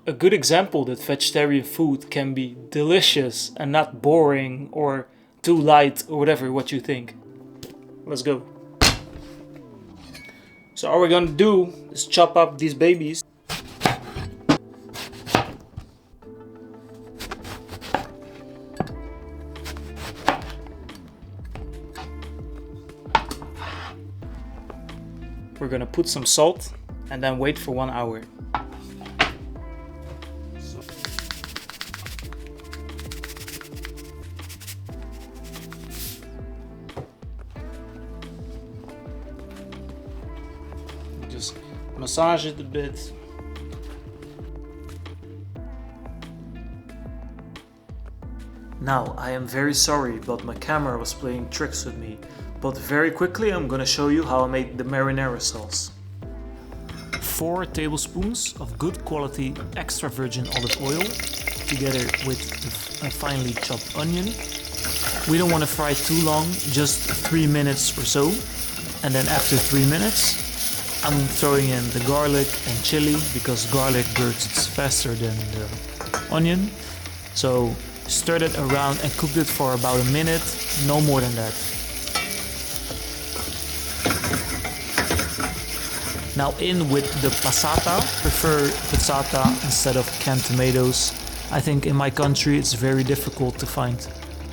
a good example that vegetarian food can be delicious and not boring or too light or whatever what you think. Let's go. So all we're gonna do is chop up these babies. We're gonna put some salt and then wait for 1 hour. Just massage it a bit. Now, I am very sorry, but my camera was playing tricks with me. But very quickly I'm gonna show you how I made the marinara sauce. 4 tablespoons of good quality extra virgin olive oil together with a finely chopped onion. We don't want to fry too long, just 3 minutes or so. And then after 3 minutes I'm throwing in the garlic and chili because garlic burns faster than the onion. So stir it around and cook it for about a minute, no more than that. Now in with the passata. Prefer passata instead of canned tomatoes. I think in my country it's very difficult to find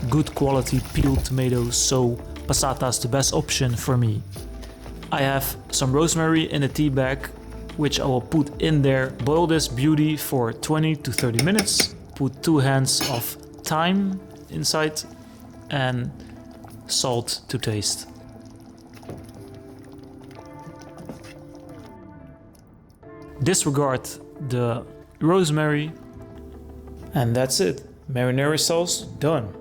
good quality peeled tomatoes, so passata is the best option for me. I have some rosemary in a tea bag, which I will put in there. Boil this beauty for 20 to 30 minutes. Put 2 hands of thyme inside and salt to taste. Disregard the rosemary, and that's it. Marinara sauce done.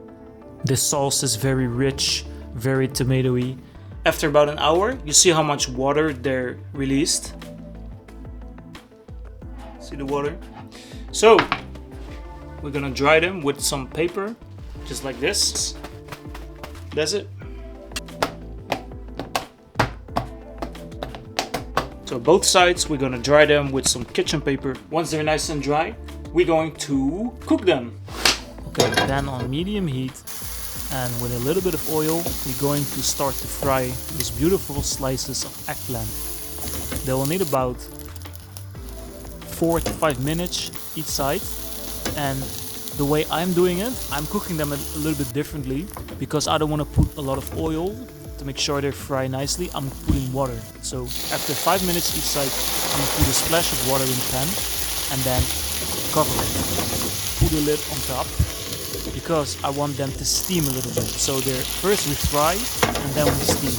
This sauce is very rich, very tomatoey. After about an hour, you see how much water they're released. See the water? So we're gonna dry them with some paper, just like this. That's it. So both sides, we're gonna dry them with some kitchen paper. Once they're nice and dry, we're going to cook them. Okay, then on medium heat and with a little bit of oil, we're going to start to fry these beautiful slices of eggplant. They will need about 4 to 5 minutes each side. And the way I'm doing it, I'm cooking them a little bit differently because I don't want to put a lot of oil. To make sure they fry nicely, I'm putting water. So after 5 minutes each side, I'm gonna put a splash of water in the pan and then cover it. Put a lid on top because I want them to steam a little bit. So they're first we fry and then we steam.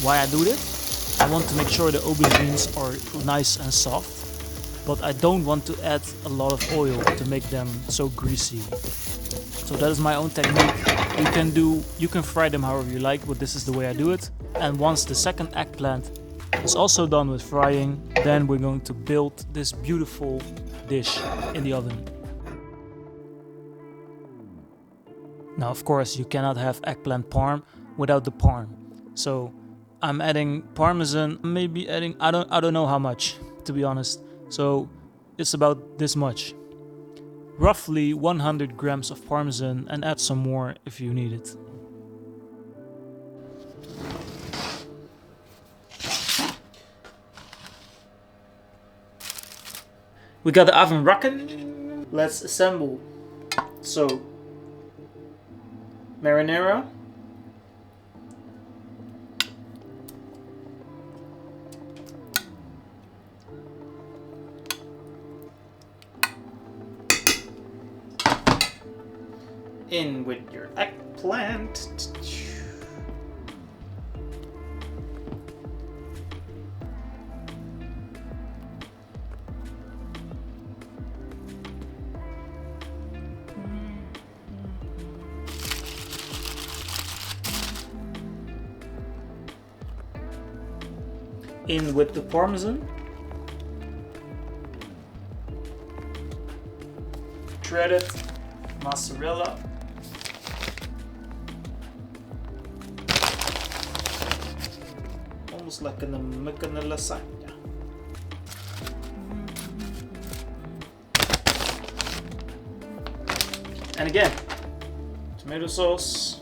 Why I do this? I want to make sure the aubergines are nice and soft, but I don't want to add a lot of oil to make them so greasy. So that is my own technique. You can fry them however you like, but this is the way I do it. And once the second eggplant is also done with frying, then we're going to build this beautiful dish in the oven. Now of course you cannot have eggplant parm without the parm. So I'm adding parmesan, maybe adding I don't know how much, to be honest. So it's about this much. Roughly 100 grams of parmesan, and add some more if you need it. We got the oven rocking. Let's assemble. So, marinara. In with your eggplant. In with the parmesan. Shredded mozzarella. Almost like making a lasagna. And again, tomato sauce.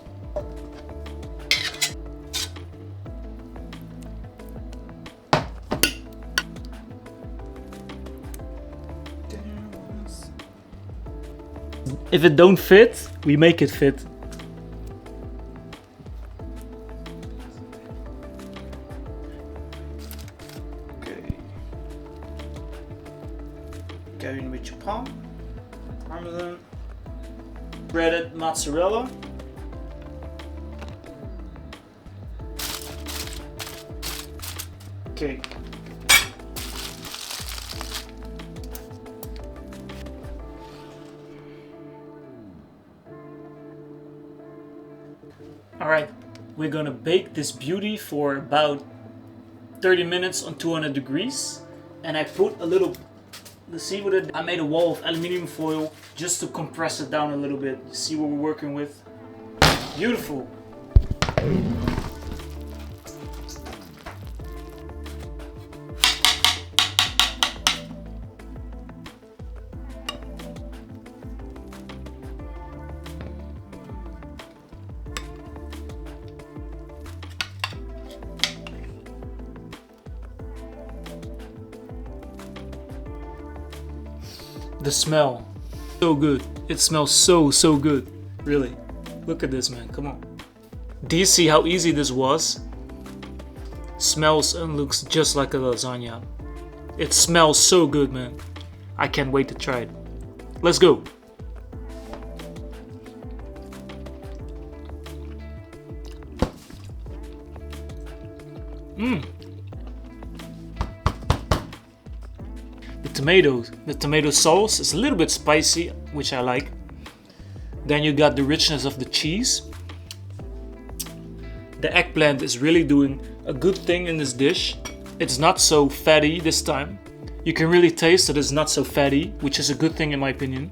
If it don't fit, we make it fit. Okay. Go in with your parmesan, breaded mozzarella. Okay. Alright, we're gonna bake this beauty for about 30 minutes on 200 degrees. And I put a little, let's see what I made a wall of aluminum foil just to compress it down a little bit. You see what we're working with? Beautiful. The smell, so good. It smells so good. Really. Look at this, man. Come on. Do you see how easy this was? Smells and looks just like a lasagna. It smells so good, man. I can't wait to try it. Let's go. The tomato sauce is a little bit spicy, which I like. Then you got the richness of the cheese. The eggplant is really doing a good thing in this dish. It's not so fatty this time. You can really taste that it's not so fatty, which is a good thing in my opinion.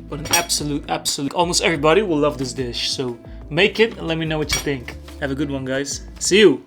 But an absolute, almost everybody will love this dish. So make it and let me know what you think. Have a good one, guys. See you!